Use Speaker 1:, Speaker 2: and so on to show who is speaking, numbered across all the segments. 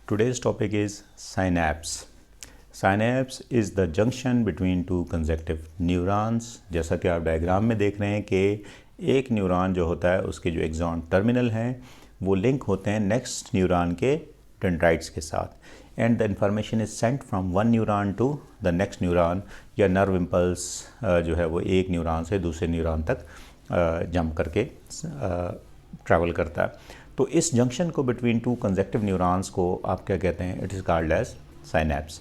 Speaker 1: Today's topic is synapse. Synapse is the junction between two consecutive neurons. जैसा कि आप diagram में देख रहे हैं कि एक न्यूरॉन जो होता है उसके जो एक्सॉन टर्मिनल हैं वो लिंक होते हैं नेक्स्ट न्यूरॉन के डेंड्राइट्स के साथ and the information is sent from one neuron to the next neuron या नर्व इम्पल्स जो है वो एक न्यूरॉन से दूसरे न्यूरॉन तक जंप करके ट्रैवल करता है। तो इस जंक्शन को बिटवीन टू कंसेक्टिव न्यूरॉन्स को आप क्या कहते हैं? It is called as synapse.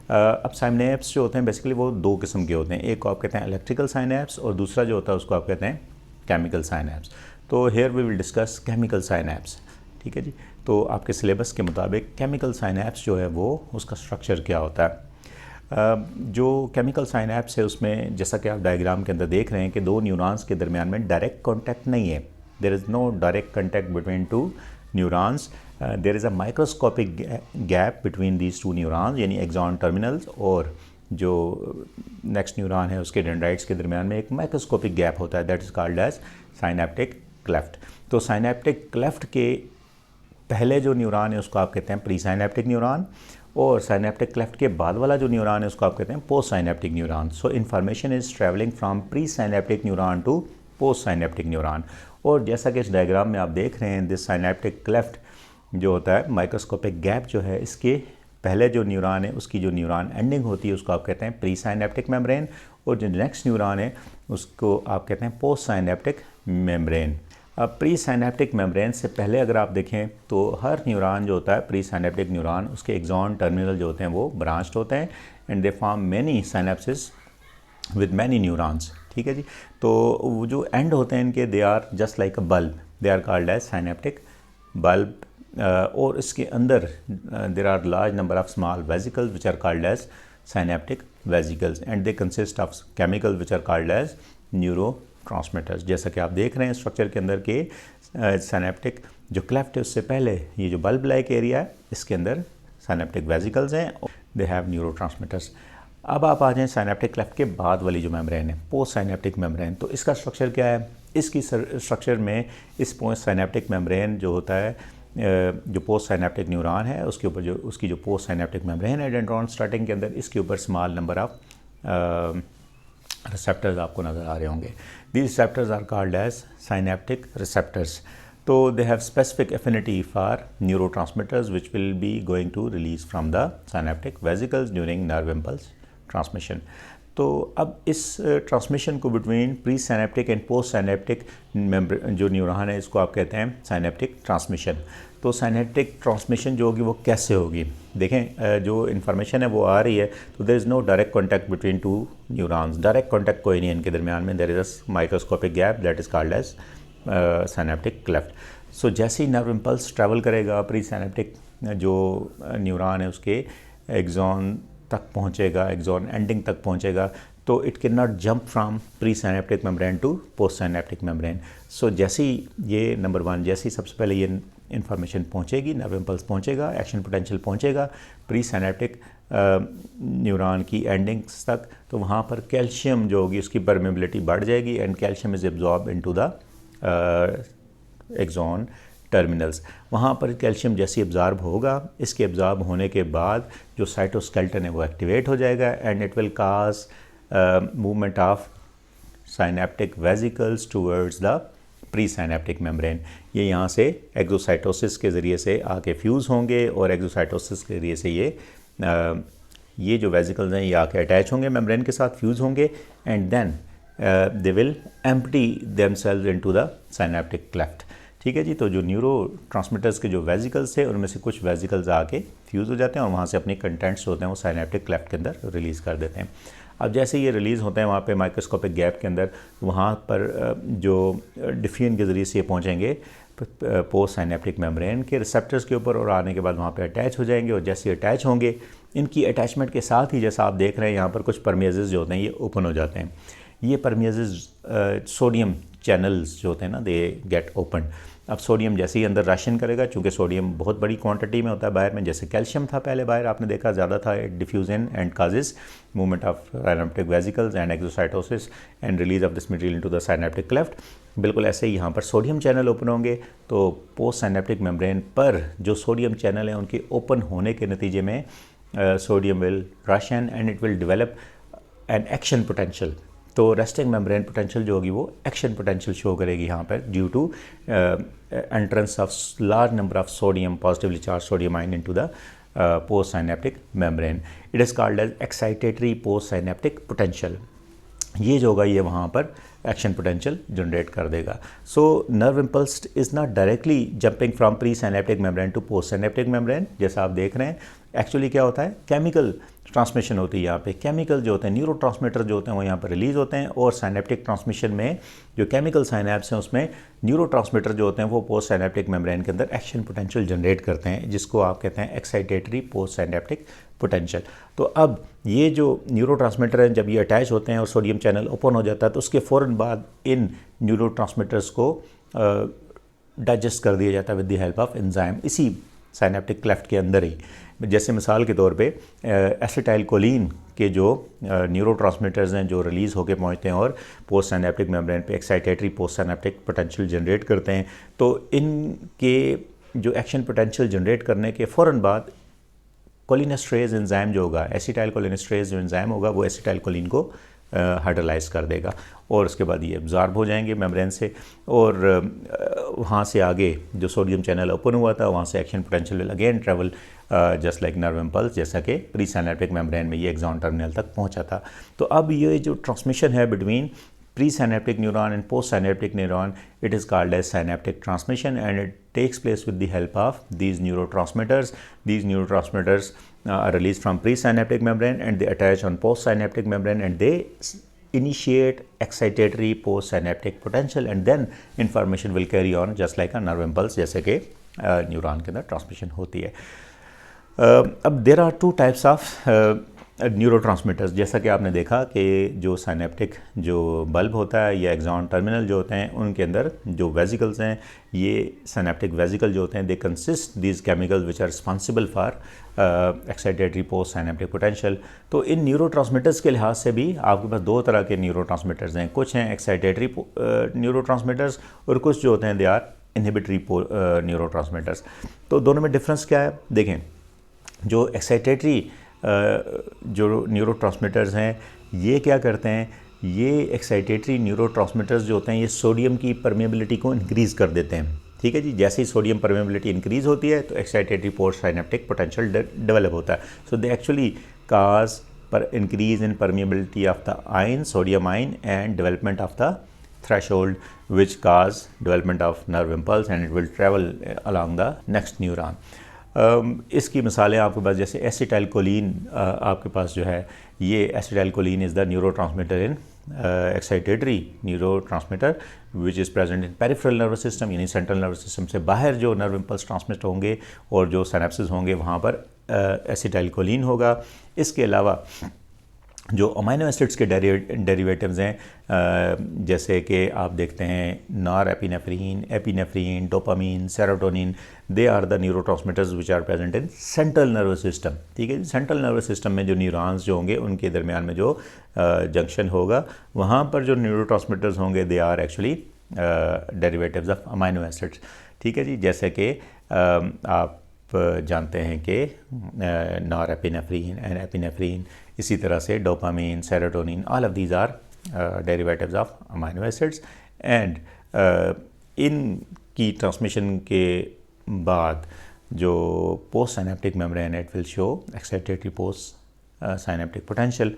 Speaker 1: अब साइनैप्स जो होते हैं बेसिकली वो दो किस्म के होते हैं, एक को आप कहते हैं इलेक्ट्रिकल साइनैप्स और दूसरा जो होता है उसको आप कहते हैं केमिकल साइनैप्स। तो here we will discuss chemical synapse, ठीक है जी। तो आपके सिलेबस के मुताबिक केमिकल साइनैप्स जो है वो उसका स्ट्रक्चर क्या होता है? जो केमिकल साइनैप्स है उसमें जैसा कि आप डायग्राम के अंदर देख रहे हैं कि दो न्यूरॉन्स के दरमियान में डायरेक्ट कॉन्टैक्ट नहीं है। There is no direct contact between two neurons. There is a microscopic gap between these two neurons, यानी एक्सॉन टर्मिनल्स और जो नेक्स्ट न्यूरॉन है उसके डेंड्राइट्स के दरमियान में एक माइक्रोस्कोपिक गैप होता है, that is called as synaptic cleft. तो साइनैप्टिक क्लेफ्ट के पहले जो न्यूरॉन है उसको आप कहते हैं प्री साइनैप्टिक न्यूरॉन और साइनैप्टिक क्लेफ्ट के बाद वाला जो न्यूरॉन है उसको आप कहते हैं post synaptic neuron. So information is travelling from pre synaptic neuron to post synaptic neuron. और जैसा कि इस डायग्राम में आप देख रहे हैं दिस साइनैप्टिक क्लेफ्ट जो होता है माइक्रोस्कोपिक गैप जो है इसके पहले जो न्यूरॉन है उसकी जो न्यूरॉन एंडिंग होती है उसको आप कहते हैं प्री साइनैप्टिक मेम्ब्रेन और जो नेक्स्ट न्यूरॉन है उसको आप कहते हैं पोस्ट साइनैप्टिक मेम्ब्रेन। अब प्री साइनैप्टिक मेम्ब्रेन से पहले अगर आप देखें तो हर न्यूरॉन जो होता है प्री साइनैप्टिक न्यूरॉन उसके एक्सॉन टर्मिनल जो होते हैं वो ब्रांच्ड होते हैं and they form many synapses with many neurons, ठीक है जी। तो वो जो एंड होते हैं इनके they are just like a bulb, they are called as synaptic bulb. और इसके अंदर there are large number of small vesicles which are called as synaptic vesicles and they consist of chemical which are called as neurotransmitters. जैसा कि आप देख रहे हैं structure के अंदर के साइनैप्टिक जो क्लेफ्ट है उससे पहले ये जो बल्ब लाइक एरिया है इसके अंदर साइनैप्टिक वेसिकल्स हैं, दे हैव न्यूरो ट्रांसमीटर्स। अब आप आ जाएँ साइनैप्टिक क्लेफ्ट के बाद वाली जो मेम्ब्रेन है पोस्ट साइनैप्टिक मेम्ब्रेन। तो इसका स्ट्रक्चर क्या है? इसकी स्ट्रक्चर में इस पोस्ट साइनैप्टिक मेम्ब्रेन जो होता है जो पोस्ट साइनैप्टिक न्यूरॉन है उसके ऊपर जो उसकी जो पोस्ट साइनैप्टिक मेम्ब्रेन है डेंड्रॉन स्टार्टिंग के अंदर इसके ऊपर स्मॉल नंबर ऑफ रिसेप्टर्स आपको नज़र आ रहे होंगे। These receptors are called as synaptic receptors. तो they have specific affinity for neuro transmitters which will be going to release from the synaptic vesicles during nerve impulse transmission. तो अब इस transmission को between pre synaptic and post synaptic जो neuron है इसको आप कहते हैं साइनैप्टिक ट्रांसमिशन। तो साइनैप्टिक ट्रांसमिशन जो होगी वो कैसे होगी? देखें जो इन्फॉर्मेशन है वो आ रही है तो there is no direct contact between two neurons, direct contact कोई नहीं है इनके दरमियान में, there is a microscopic gap that is called as synaptic cleft. So जैसे ही नर्व इम्पल्स ट्रैवल करेगा प्री साइनैप्टिक जो न्यूरॉन है उसके एक्सॉन तक पहुंचेगा, एक्सॉन एंडिंग तक पहुंचेगा, तो it cannot jump from pre synaptic membrane to post synaptic membrane. So जैसे ही ये नंबर वन जैसे ही सबसे पहले ये इन्फॉर्मेशन पहुंचेगी, नर्व इम्पल्स पहुंचेगा, एक्शन पोटेंशियल पहुंचेगा प्री साइनैप्टिक न्यूरॉन की एंडिंग्स तक, तो वहाँ पर कैल्शियम जो होगी उसकी परमेबिलिटी बढ़ जाएगी and calcium is absorb into the axon terminals. वहाँ पर कैल्शियम जैसे एब्जॉर्ब होगा, इसके एब्जॉर्ब होने के बाद जो साइटोस्केलेटन है वो एक्टिवेट हो जाएगा and it will cause movement of synaptic vesicles towards the pre synaptic membrane. ये यहाँ से एक्सोसाइटोसिस के ज़रिए से आके फ्यूज़ होंगे और एक्सोसाइटोसिस के ज़रिए से ये जो वेसिकल्स हैं ये आके अटैच होंगे मेम्ब्रेन के साथ, फ्यूज़ होंगे and then they will empty themselves into the synaptic cleft, ठीक है जी। तो जो न्यूरो ट्रांसमीटर्स के जो वेसिकल्स थे उनमें से कुछ वेसिकल्स आके फ्यूज़ हो जाते हैं और वहाँ से अपने कंटेंट्स होते हैं वो साइनैप्टिक क्लेफ्ट के अंदर रिलीज़ कर देते हैं। अब जैसे ये रिलीज़ होते हैं वहाँ पे माइक्रोस्कोपिक गैप के अंदर, वहाँ पर जो डिफ्यूजन के ज़रिए से ये पहुँचेंगे पोस्ट साइनैप्टिक मेम्ब्रेन के रिसेप्टर्स के ऊपर और आने के बाद वहाँ पे अटैच हो जाएंगे और जैसे अटैच होंगे इनकी अटैचमेंट के साथ ही जैसा आप देख रहे हैं यहाँ पर कुछ परमेजेस जो होते हैं ये ओपन हो जाते हैं। ये परमेजेस सोडियम चैनल्स जो होते हैं ना दे गेट ओपन। अब सोडियम जैसे ही अंदर राशन करेगा, चूँकि सोडियम बहुत बड़ी क्वांटिटी में होता है बाहर में, जैसे कैल्शियम था पहले बाहर आपने देखा ज़्यादा था, diffusion and causes movement of synaptic vesicles and exocytosis and release of this material into the synaptic cleft. बिल्कुल ऐसे ही यहाँ पर सोडियम चैनल ओपन होंगे, तो पोस्ट साइनेप्टिक मेम्ब्रेन पर जो सोडियम चैनल हैं उनके ओपन होने के नतीजे में sodium will rush and it will develop an action potential. तो रेस्टिंग मेम्ब्रेन पोटेंशियल जो होगी वो एक्शन पोटेंशियल शो करेगी यहाँ पर due to entrance of large number of sodium positively charge sodium ion into the post synaptic membrane. It is called as excitatory post synaptic potential. ये जो होगा ये वहाँ पर एक्शन पोटेंशियल जनरेट कर देगा। So nerve impulse is not directly jumping from pre synaptic membrane to post synaptic membrane, जैसा आप देख रहे हैं। एक्चुअली क्या होता है, केमिकल ट्रांसमिशन होती है यहाँ पे। केमिकल जो होते हैं, न्यूरो ट्रांसमीटर जो होते हैं वो यहाँ पर रिलीज़ होते हैं, और साइनेप्टिक ट्रांसमिशन में जो केमिकल साइनेप्स हैं उसमें न्यूरो ट्रांसमीटर जो होते हैं वो पोस्ट साइनेप्टिक मेम्ब्रेन के अंदर एक्शन पोटेंशियल जनरेट करते हैं, जिसको आप कहते हैं एक्साइटेटरी पोस्ट साइनेप्टिक पोटेंशियल। तो अब ये जो न्यूरो ट्रांसमीटर हैं जब ये अटैच होते हैं और सोडियम चैनल ओपन हो जाता है तो उसके फ़ौरन बाद इन न्यूरो ट्रांसमीटर्स को डाइजेस्ट कर दिया जाता है with the help of enzyme, इसी साइनेप्टिक क्लेफ्ट के अंदर ही। जैसे मिसाल के तौर पे एसिटाइल कोलिन के जो न्यूरो ट्रांसमीटर्स हैं जो रिलीज़ होकर पहुंचते हैं और पोस्ट साइनेप्टिक मेम्ब्रेन पे excitatory post synaptic potential generate करते हैं, तो इनके जो एक्शन पोटेंशियल जनरेट करने के फ़ौरन बाद कोलिनेस्ट्रेज एंजाइम जो होगा, एसिटाइल कोलिनेस्ट्रेज जो एंजाइम होगा वो एसिटाइल कोलिन को हाइड्रोलाइज कर देगा, और उसके बाद ये एब्जॉर्ब हो जाएंगे मेम्ब्रेन से, और वहाँ से आगे जो सोडियम चैनल ओपन हुआ था वहाँ से action potential will again travel just like nerve impulse, जैसा कि प्री साइनेप्टिक मेम्ब्रेन में ये एक्सॉन टर्मिनल तक पहुँचा था। तो अब ये जो ट्रांसमिशन है between pre-synaptic neuron and post-synaptic neuron, it is called as synaptic transmission, and it takes place with the help of these neurotransmitters. These neurotransmitters are released from pre-synaptic membrane and they attach on post-synaptic membrane, and they initiate excitatory post-synaptic potential, and then information will carry on just like a nerve impulse, जैसे कि neuron के अंदर transmission होती है। अब there are two types of neurotransmitters. जैसा कि आपने देखा कि जो साइनेप्टिक जो बल्ब होता है या एक्सॉन टर्मिनल जो होते हैं उनके अंदर जो वेजिकल्स हैं, ये साइनेप्टिक वेजिकल जो होते हैं, they consist these chemicals which are responsible for excitatory post synaptic potential. तो इन न्यूरोट्रांसमीटर्स के लिहाज से भी आपके पास दो तरह के न्यूरोट्रांसमीटर्स हैं। कुछ हैं एक्साइटेटरी न्यूरोट्रांसमीटर्स और कुछ जो होते हैं दे आर इनहिबिटरी न्यूरोट्रांसमीटर्स। तो दोनों में डिफरेंस क्या है? देखें, जो एक्साइटेटरी जो न्यूरोट्रांसमीटर्स हैं ये क्या करते हैं, ये एक्साइटेटरी न्यूरोट्रांसमीटर्स जो होते हैं ये सोडियम की परमेबिलिटी को इंक्रीज़ कर देते हैं। ठीक है जी, जैसे ही सोडियम परमेबिलिटी इंक्रीज़ होती है तो excitatory post synaptic potential develop होता है। सो दे एक्चुअली काज पर increase in permeability of the ion, sodium ion, and development of the threshold which cause development of nerve impulse and it will travel along the next neuron. इसकी मिसालें आपके पास जैसे acetyl choline आपके पास जो है, ये acetyl choline is the neuro transmitter in excitatory neuro transmitter which is present in peripheral nervous system, यानी central nervous system से बाहर जो नर्व इम्पल्स ट्रांसमिट होंगे और जो सिनेप्सिस होंगे वहाँ पर एसिटाइल कोलिन होगा। इसके अलावा जो अमाइनो एसिड्स के डेरिवेटिव्स हैं, जैसे कि आप देखते हैं norepinephrine, dopamine, serotonin, they are the neurotransmitters which are present in central nervous system. ठीक है जी, सेंट्रल नर्वस सिस्टम में जो न्यूरॉन्स जो होंगे उनके दरमियान में जो जंक्शन होगा वहाँ पर जो न्यूरोट्रांसमीटर्स होंगे they are actually derivatives of amino acids. ठीक है जी, जैसे कि आप जानते हैं कि नॉर एपिनेफ्रीन एंड एपिनेफ्रीन, इसी तरह से dopamine, serotonin, all of these are derivatives of amino acids, and इनकी ट्रांसमिशन के बाद जो post synaptic membrane it will show excitatory post synaptic potential.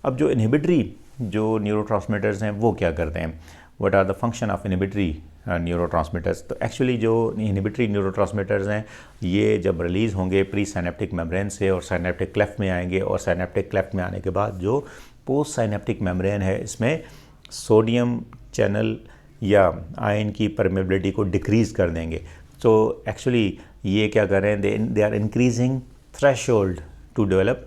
Speaker 1: अब जो इनहिबिटरी जो न्यूरोट्रांसमीटर्स हैं वो क्या करते हैं, what are the function of inhibitory neurotransmitters? तो एक्चुअली जो इनहिबिटरी न्यूरोट्रांसमीटर्स हैं ये जब रिलीज़ होंगे प्री साइनेप्टिक मेम्ब्रेन से और साइनेप्टिक क्लेफ्ट में आएंगे, और साइनेप्टिक क्लेफ्ट में आने के बाद जो पोस्ट साइनेप्टिक मेम्ब्रेन है इसमें सोडियम चैनल या आयन की परमेबिलिटी को डिक्रीज़ कर देंगे। तो एक्चुअली ये क्या कर रहे हैं, they are increasing threshold to develop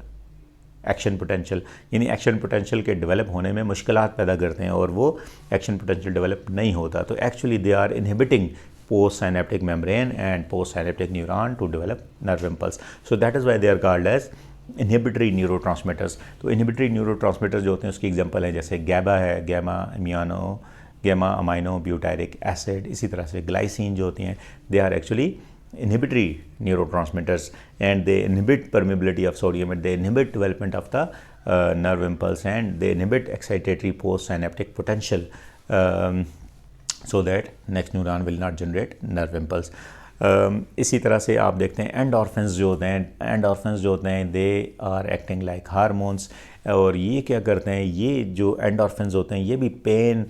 Speaker 1: action potential, यानी एक्शन पोटेंशियल के डेवलप होने में मुश्किलात पैदा करते हैं और वो एक्शन पोटेंशियल डेवलप नहीं होता। तो actually they are inhibiting post synaptic membrane and post synaptic neuron to develop nerve impulse. So that is why they are called as inhibitory neurotransmitters. तो इनहिबिटरी न्यूरोट्रांसमीटर्स जो होते हैं उसकी एग्जांपल है जैसे गैबा है, gamma immuno gamma amino butyric acid, इसी तरह से ग्लाइसिन जो होती हैं, they are actually inhibitory neurotransmitters and they inhibit permeability of sodium and they inhibit development of the nerve impulse and they inhibit excitatory postsynaptic potential so that next neuron will not generate nerve impulse. इसी तरह से आप देखते हैं endorphins जो होते हैं they are acting like hormones, और ये क्या करते हैं, ये जो एंडोर्फिन्स होते हैं ये भी पेन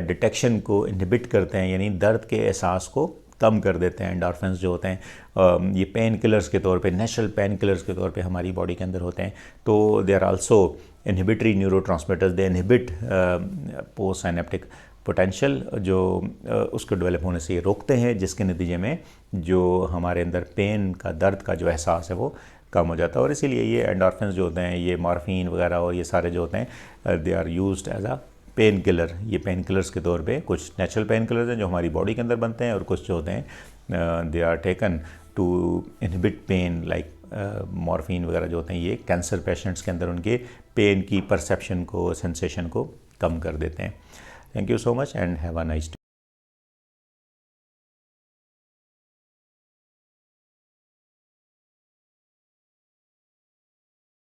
Speaker 1: डिटेक्शन को इनहिबिट करते हैं, यानी दर्द के एहसास को कम कर देते हैं। एंडोर्फिन्स जो होते हैं ये पेन किलर्स के तौर पे, नेचुरल पेन किलर्स के तौर पे हमारी बॉडी के अंदर होते हैं। तो they are also inhibitory neurotransmitters, they inhibit post synaptic potential, जो उसको डेवलप होने से ये रोकते हैं, जिसके नतीजे में जो हमारे अंदर पेन का, दर्द का जो एहसास है वो कम हो जाता है। और इसीलिए ये एंडोर्फिन्स जो होते हैं, ये मॉर्फिन वगैरह और ये सारे जो होते हैं they are used as a pain killer. ये पेन किलर्स के तौर पे कुछ नेचुरल पेन किलर्स हैं जो हमारी बॉडी के अंदर बनते हैं, और कुछ जो होते हैं they are taken to inhibit pain, like morphine वगैरह जो होते हैं ये कैंसर पेशेंट्स के अंदर उनके पेन की परसेप्शन को, सेंसेशन को कम कर देते हैं। Thank you so much and have a nice day.